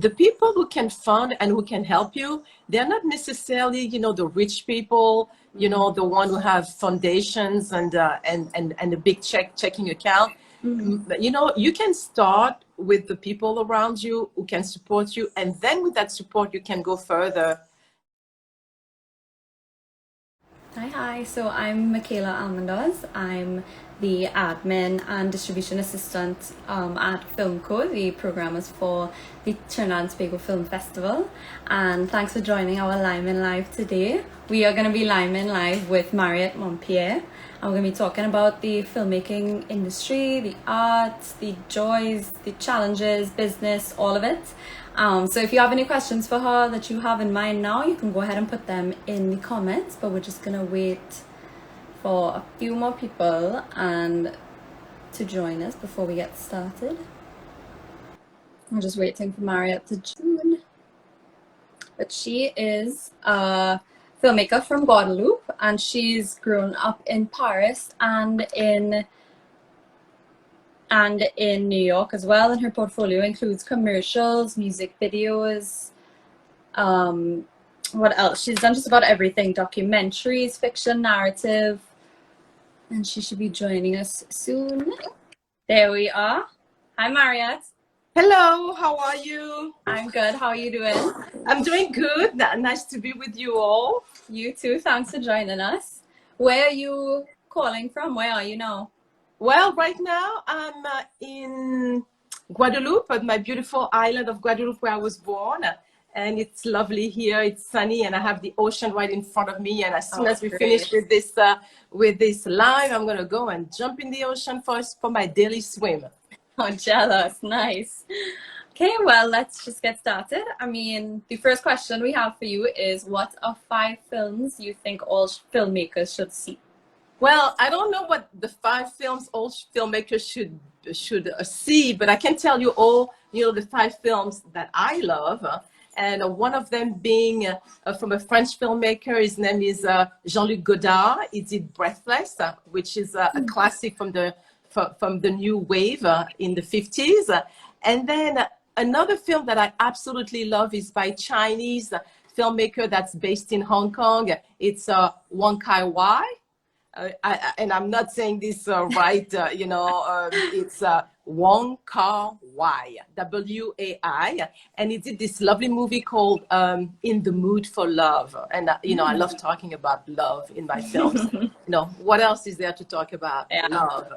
the people who can fund and who can help you, they're not necessarily, the rich people, the one who have foundations and a big checking account. But, you can start with the people around you who can support you, and then with that support, you can go further. Hi. So I'm Michaela Almendoz. I'm the admin and distribution assistant at FilmCo, the programmers for the Trinidad and Tobago Film Festival. And thanks for joining our Limin Live today. We are going to be Limin Live with Mariette Monpierre. And we're going to be talking about the filmmaking industry, the arts, the joys, the challenges, business, all of it. So if you have any questions for her that you have in mind now, you can go ahead and put them in the comments, but we're just gonna wait for a few more people and to join us before we get started. I'm just waiting for Mariette to join. But she is a filmmaker from Guadeloupe, and she's grown up in Paris and in New York as well, and her portfolio includes commercials, music videos, what else? She's done just about everything: documentaries, fiction, narrative, and she should be joining us soon. There we are. Hi, Mariette. Hello, how are you? I'm good. How are you doing? I'm doing good. Nice to be with you all. You too. Thanks for joining us. Where are you calling from? Where are you now? Well, right now I'm in Guadeloupe, at my beautiful island of Guadeloupe where I was born. And it's lovely here, it's sunny, and I have the ocean right in front of me. And as soon as we finish with this live, I'm gonna go and jump in the ocean for my daily swim. Oh, jealous, nice. Okay, well, let's just get started. I mean, the first question we have for you is, what are 5 films you think all filmmakers should see? Well, I don't know what the 5 films all filmmakers should see, but I can tell you all, the 5 films that I love. And one of them being from a French filmmaker. His name is Jean-Luc Godard. He did Breathless, which is a classic from the new wave in the 50s. And then another film that I absolutely love is by Chinese filmmaker that's based in Hong Kong. It's Wong Kar-wai. And I'm not saying this right, it's Wong Kar-wai, W-A-I, and he did this lovely movie called In the Mood for Love. And, I love talking about love in my films. What else is there to talk about? Yeah. Love.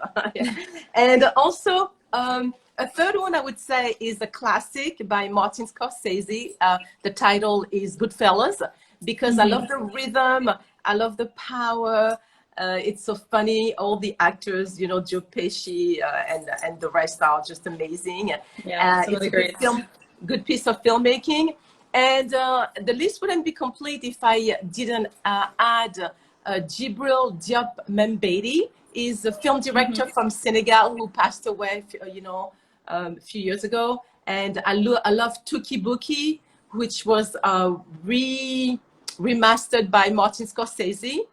And also, a third one I would say is a classic by Martin Scorsese. The title is Goodfellas, because I love the rhythm, I love the power. It's so funny. All the actors, Joe Pesci and the rest are just amazing. Yeah, it's a good piece of filmmaking. And the list wouldn't be complete if I didn't add Djibril Diop Mambety. He's a film director from Senegal who passed away, a few years ago. And I love Tuki Buki, which was remastered by Martin Scorsese.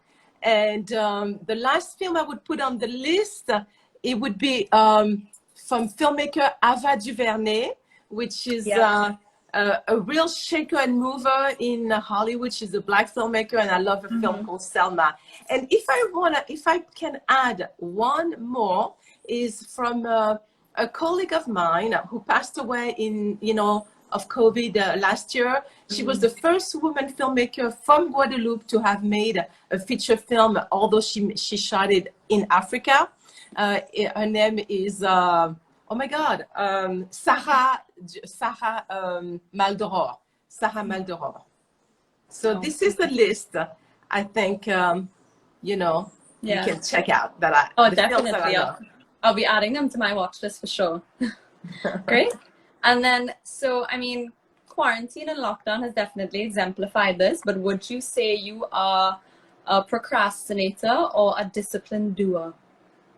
And the last film I would put on the list, it would be from filmmaker Ava DuVernay, which is a real shaker and mover in Hollywood. She's a Black filmmaker, and I love a film called Selma. And if I can add one more, is from a colleague of mine who passed away of COVID last year. She was the first woman filmmaker from Guadeloupe to have made a feature film, although she shot it in Africa. Her name is, Sarah Maldoror. Sarah Maldoror. So this is the list, I think, you can check out. Definitely. I'll be adding them to my watch list for sure. Great. And then, quarantine and lockdown has definitely exemplified this, but would you say you are a procrastinator or a disciplined doer?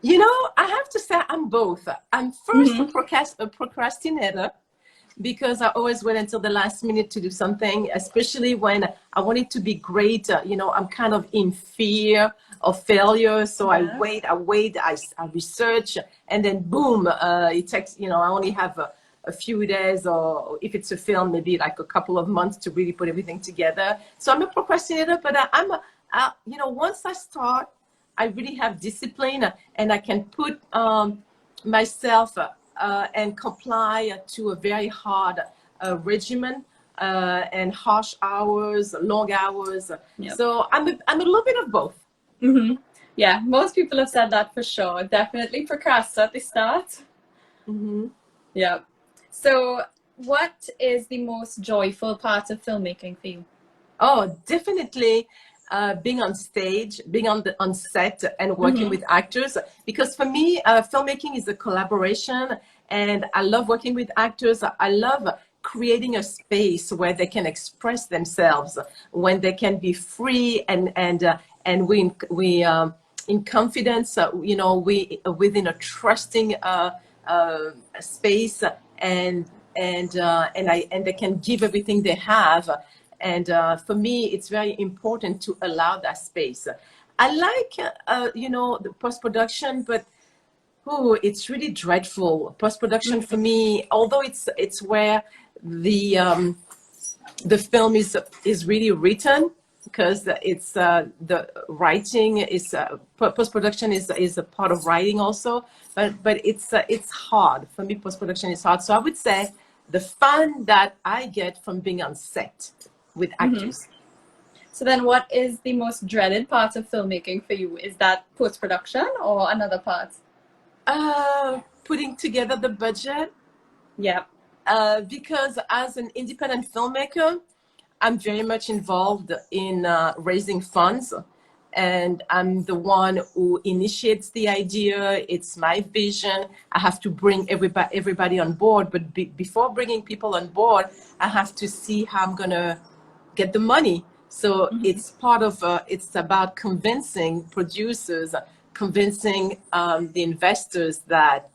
I have to say I'm both. I'm first a procrastinator, because I always wait until the last minute to do something, especially when I want it to be great. I'm kind of in fear of failure. So I wait, I research, and then boom, it takes, I only have a few days, or if it's a film, maybe like a couple of months to really put everything together. So I'm a procrastinator, but once I start, I really have discipline, and I can put myself and comply to a very hard regimen and harsh hours, long hours. Yep. So I'm a little bit of both. Mm-hmm. Yeah, most people have said that for sure. Definitely procrastinate at the start. Mm-hmm. Yeah. So what is the most joyful part of filmmaking for you? Oh, definitely being on stage, being on set and working with actors. Because for me, filmmaking is a collaboration, and I love working with actors. I love creating a space where they can express themselves, when they can be free and we in confidence, we within a trusting space, and they can give everything they have. And for me, it's very important to allow that space. I like, the post-production, but it's really dreadful. Post-production for me, although it's where the film is really written, because it's the writing is post-production is a part of writing also, but it's hard for me. Post-production is hard. So I would say the fun that I get from being on set with actors. So then what is the most dreaded part of filmmaking for you? Is that post-production or another part? Putting together the budget. Yeah. Because as an independent filmmaker, I'm very much involved in raising funds, and I'm the one who initiates the idea. It's my vision. I have to bring everybody on board, but before bringing people on board, I have to see how I'm gonna get the money. So it's part of it's about convincing producers, convincing the investors that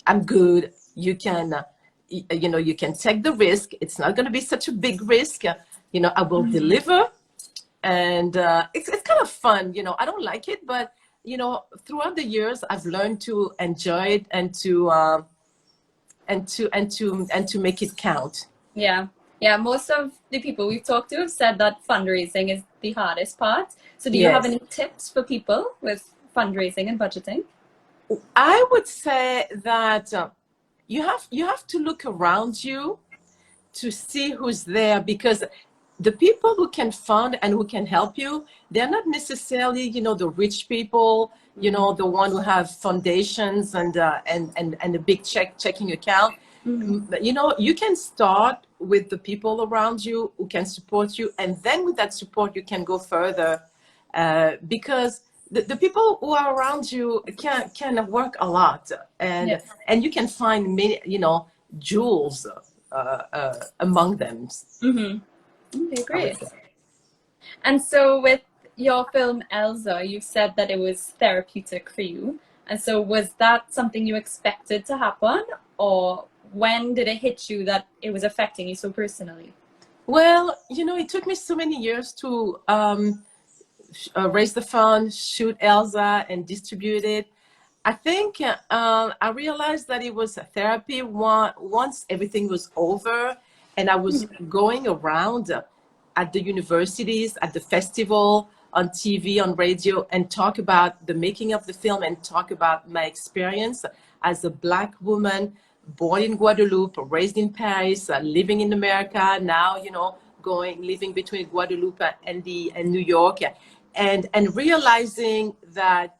I'm good. You can. You can take the risk. It's not going to be such a big risk. I will deliver, and it's kind of fun. I don't like it, but throughout the years, I've learned to enjoy it and to make it count. Yeah. Yeah, most of the people we've talked to have said that fundraising is the hardest part. So do you have any tips for people with fundraising and budgeting? I would say that you have to look around you to see who's there, because the people who can fund and who can help you, they're not necessarily the rich people, the one who have foundations and a big checking account. You can start with the people around you who can support you, and then with that support you can go further, because the people who are around you can work a lot, and you can find many jewels among them. Okay, great. And so with your film Elza, you said that it was therapeutic for you, and so was that something you expected to happen, or when did it hit you that it was affecting you so personally? Well, it took me so many years to raise the fund, shoot Elza, and distribute it. I think I realized that it was a therapy once everything was over, and I was going around at the universities, at the festival, on TV, on radio, and talk about the making of the film, and talk about my experience as a Black woman born in Guadeloupe, raised in Paris, living in America now, living between Guadeloupe and New York, and realizing that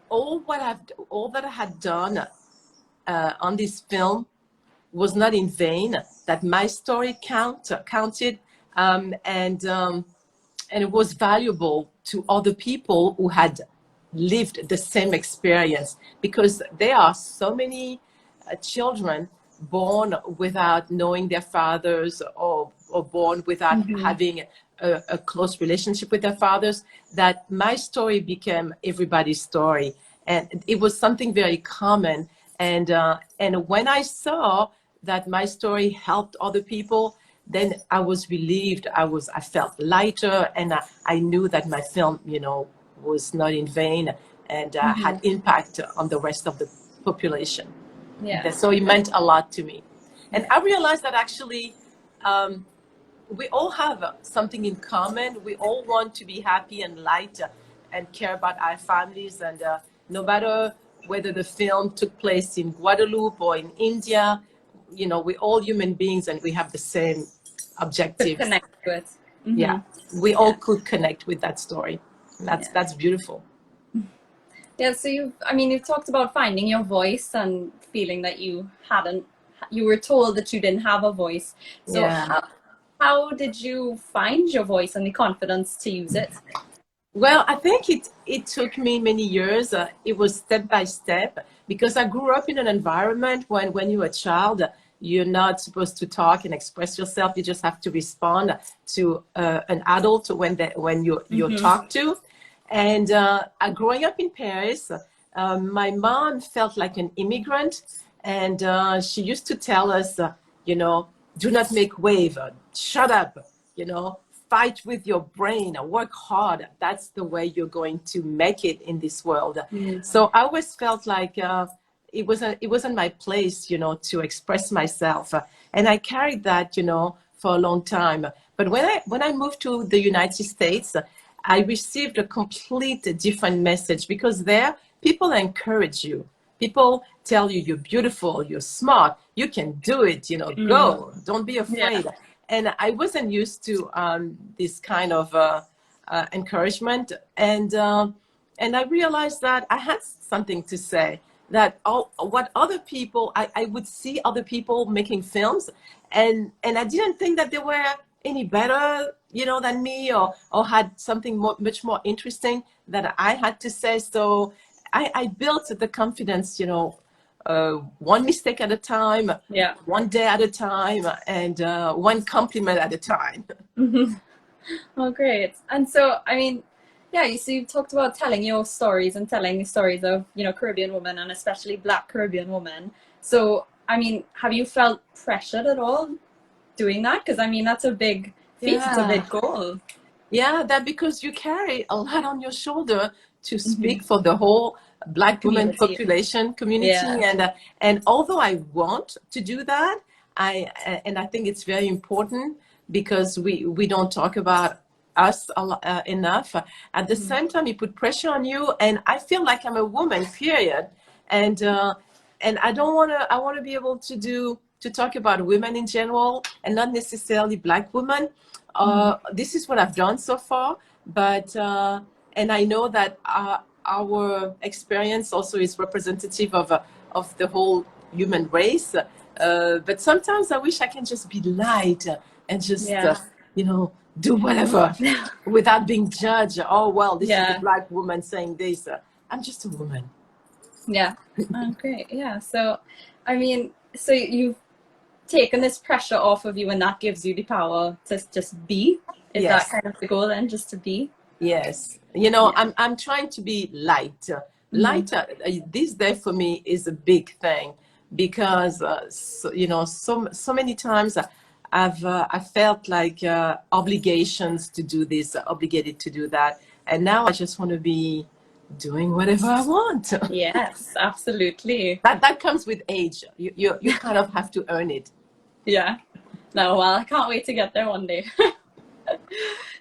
all that I had done on this film was not in vain, that my story counted, and it was valuable to other people who had lived the same experience, because there are so many children born without knowing their fathers, or born without having a close relationship with their fathers, that my story became everybody's story, and it was something very common. And when I saw that my story helped other people, then I was relieved. I felt lighter, and I knew that my film, was not in vain, and had impact on the rest of the population. Yeah. So it meant a lot to me. And I realized that actually we all have something in common. We all want to be happy and light and care about our families. And no matter whether the film took place in Guadeloupe or in India, you know, we're all human beings and we have the same objectives. Connect with. Mm-hmm. Yeah, we all could connect with that story. That's beautiful. Yeah, so you've talked about finding your voice and feeling that you were told that you didn't have a voice. So Yeah. how did you find your voice and the confidence to use it? Well, I think it took me many years. It was step by step because I grew up in an environment when you're a child, you're not supposed to talk and express yourself. You just have to respond to an adult when you're talked to. And growing up in Paris, my mom felt like an immigrant, and she used to tell us, you know, do not make wave, shut up, you know, fight with your brain, work hard. That's the way you're going to make it in this world. So I always felt like it wasn't my place, you know, to express myself, and I carried that, you know, for a long time. But when I moved to the United States, I received a complete different message because there people encourage you. People tell you you're beautiful, you're smart, you can do it, you know, go, don't be afraid. Yeah. And I wasn't used to this kind of encouragement. And I realized that I had something to say, that what other people, I would see other people making films, and I didn't think that they were any better, you know, than me, or had something much more interesting that I had to say. So I built the confidence, you know, one mistake at a time, one day at a time, and one compliment at a time. Oh, great. And so, I mean, yeah, so you talked about telling your stories and telling stories of, you know, Caribbean women and especially Black Caribbean women. So, I mean, have you felt pressured at all doing that? Because, I mean, that's a big feat, it's a big goal. Yeah, that because you carry a lot on your shoulder to speak for the whole Black women population community. And although I want to do that, I think it's very important because we don't talk about us enough. At the same time, it put pressure on you, and I feel like I'm a woman, period. And I don't want to. I want to be able to talk about women in general and not necessarily Black women. This is what I've done so far, but and I know that our experience also is representative of the whole human race. But sometimes I wish I can just be light and just you know, do whatever without being judged. Oh well, this is a Black woman saying this. I'm just a woman. Yeah. Oh, great. Yeah. So, I mean, so you've taken this pressure off of you, and that gives you the power to just be. Is that kind of the goal then, just to be? Yes. You know, I'm trying to be light. Light this day for me is a big thing because you know, so many times I felt like obligations to do this, obligated to do that, and now I just want to be doing whatever I want. Yes, absolutely. That comes with age. You kind of have to earn it. Yeah. No, well, I can't wait to get there one day.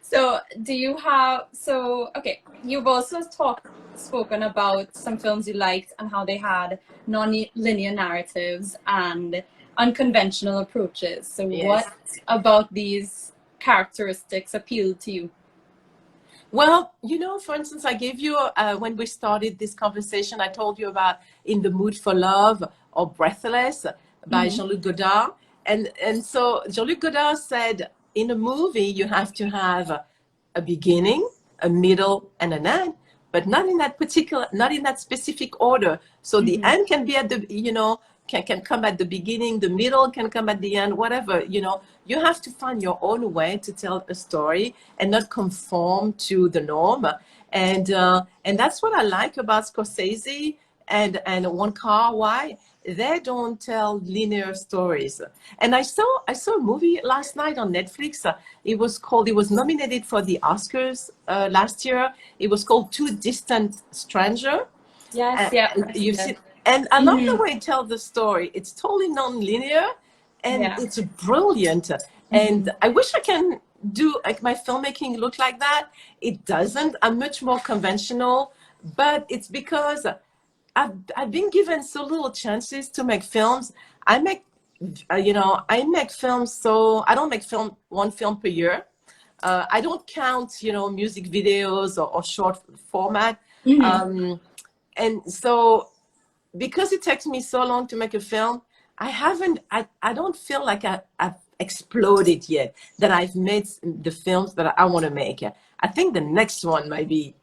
So okay, you've also spoken about some films you liked and how they had non-linear narratives and unconventional approaches. So what about these characteristics appealed to you? Well, you know, for instance, I gave you, when we started this conversation, I told you about In the Mood for Love or Breathless by Jean-Luc Godard. And so Jean-Luc Godard said, in a movie, you have to have a beginning, a middle, and an end, but not in that specific order. So the end can be at the, you know, can come at the beginning, the middle can come at the end, whatever, you know. You have to find your own way to tell a story and not conform to the norm. And that's what I like about Scorsese and Wong Kar-wai. They don't tell linear stories. And I saw a movie last night on Netflix. It was nominated for the Oscars last year. It was called Two Distant Stranger. Yes, And I love the way it tells the story. It's totally non-linear, and it's brilliant. And I wish I can do like my filmmaking look like that. It doesn't. I'm much more conventional, but it's because I've been given so little chances to make films. I make I make films, so I don't make one film per year. I don't count music videos or short format. And so because it takes me so long to make a film, I don't feel like I've exploded yet, that I've made the films that I want to make. I think the next one might be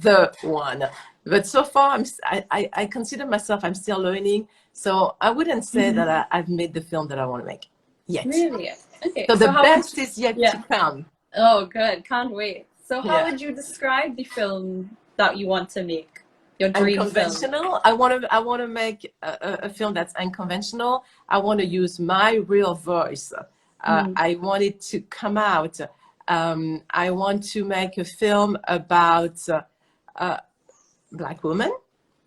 the one, but so far I consider myself, I'm still learning, so I wouldn't say that I've made the film that I want to make yet. Really? Okay. So the best is yet to come. Oh, good. Can't wait. So how would you describe the film that you want to make? Your dream unconventional film? I want to make a film that's unconventional. I want to use my real voice. I want it to come out. I want to make a film about Black women.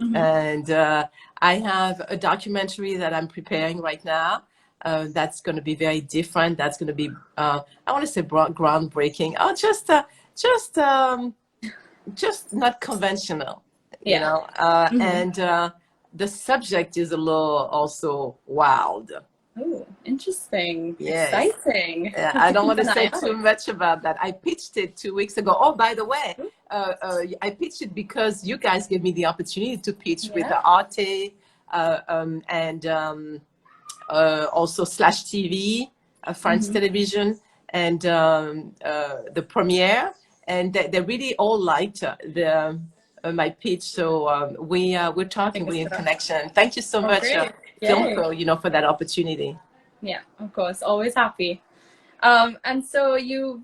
And I have a documentary that I'm preparing right now. That's going to be very different. That's going to be, I want to say groundbreaking. Oh, just not conventional, you know. And the subject is a little also wild. Oh, interesting. Yes. Exciting. I don't want to say too much about that. I pitched it 2 weeks ago. Oh, by the way, I pitched it because you guys gave me the opportunity to pitch with the Arte and also Slash TV, France Television, and the premiere. And they really all liked my pitch. So we're talking, we're in connection. Thank you so much. Filmco, for that opportunity. Yeah, of course, always happy. And so you've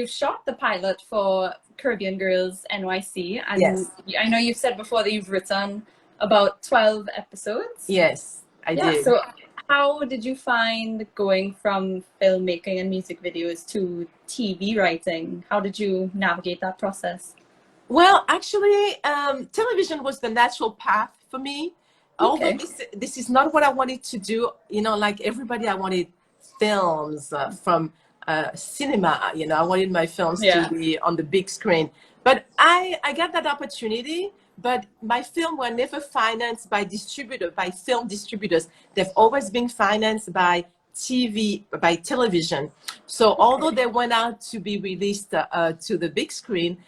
shot the pilot for Caribbean Girls NYC, and I know you've said before that you've written about 12 episodes. Yes, I did. So how did you find going from filmmaking and music videos to TV writing? How did you navigate that process? Well, actually, television was the natural path for me. Although this is not what I wanted to do, like everybody, I wanted films from cinema. I wanted my films to be on the big screen. But I got that opportunity, but my film were never financed by film distributors. They've always been financed by television. So although they went out to be released to the big screen,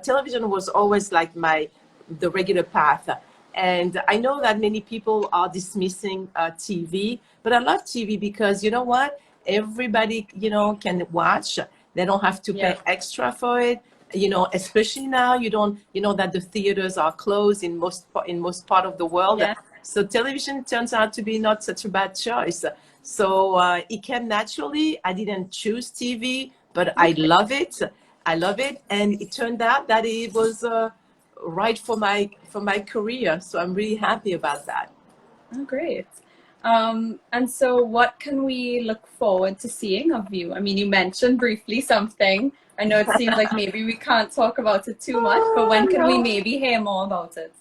television was always like the regular path. And I know that many people are dismissing TV, but I love TV because you know what? Everybody, can watch. They don't have to pay extra for it. Especially now, that the theaters are closed in most part of the world. Yeah. So television turns out to be not such a bad choice. So it came naturally. I didn't choose TV, but I love it. And it turned out that it was right for my career, so I'm really happy about that. Oh, great. And so what can we look forward to seeing of you? I mean, you mentioned briefly something. I know it seems like maybe we can't talk about it too much, but when can we maybe hear more about it?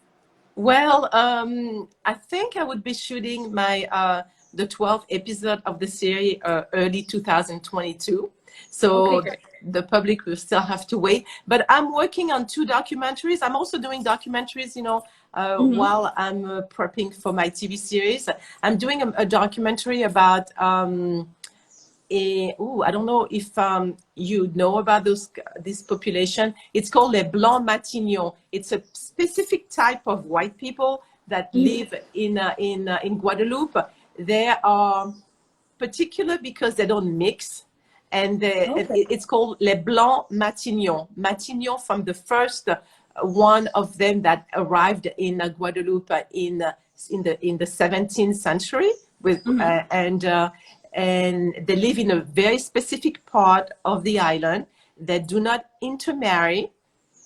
Well, I think I would be shooting the 12th episode of the series early 2022. So the public will still have to wait. But I'm working on 2 documentaries. I'm also doing documentaries, while I'm prepping for my TV series. I'm doing a documentary about, I don't know if you know about this population. It's called les Blancs Matignons. It's a specific type of white people that live in Guadeloupe. They are particular because they don't mix. And it's called Les Blancs Matignons. Matignon from the first one of them that arrived in Guadeloupe in the 17th century. And they live in a very specific part of the island. They do not intermarry.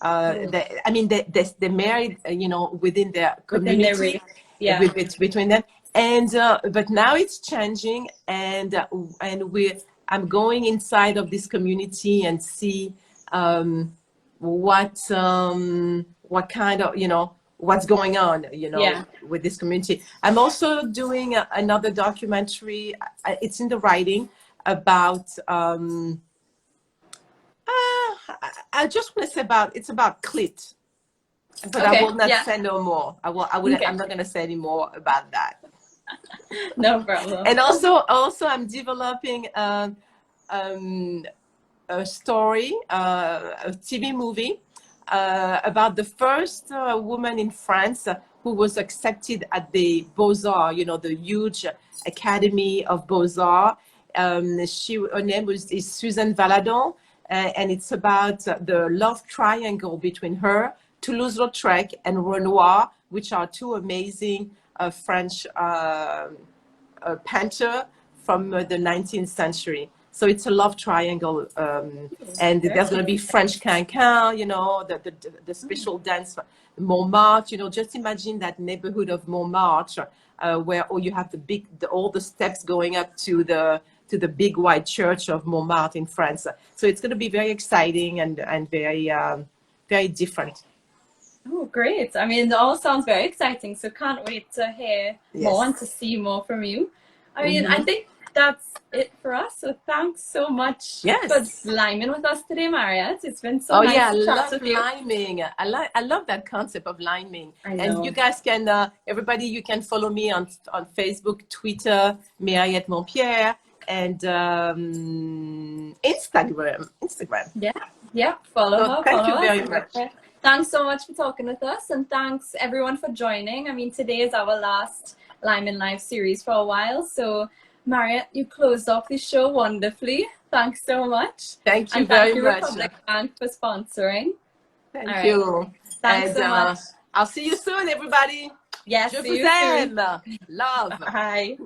They married, within their community, between them. And but now it's changing, and I'm going inside of this community and see what kind of what's going on, Yeah. with this community. I'm also doing another documentary. It's in the writing about. I just want to say it's about clit, but I will not say no more. Okay. I'm not going to say any more about that. No problem. And also I'm developing a story, a TV movie about the first woman in France who was accepted at the Beaux-Arts, the huge Academy of Beaux-Arts. Her name is Suzanne Valadon, and it's about the love triangle between her, Toulouse-Lautrec, and Renoir, which are two amazing French painter from the 19th century. So it's a love triangle, and there's going to be French cancan, the special dance, Montmartre. Just imagine that neighborhood of Montmartre, where you have all the steps going up to the big white church of Montmartre in France. So it's going to be very exciting and very very different. Oh, great. I mean, it all sounds very exciting. So can't wait to hear more and to see more from you. I mean, I think that's it for us. So thanks so much for liming with us today, Mariette. It's been so nice to chat with you. Liming. I love that concept of liming. And you guys can, everybody, you can follow me on Facebook, Twitter, Mariette Monpierre, and Instagram. Yeah. Follow her. Thank you very much. Thanks so much for talking with us, and thanks everyone for joining. I mean, today is our last Lyman Live series for a while, so Mariette, you closed off the show wonderfully. Thanks so much. Thank you very much. Republic Bank for sponsoring. Thank you. Thanks so much. I'll see you soon, everybody. Yes, Je see vous you soon. aime. Love. Bye.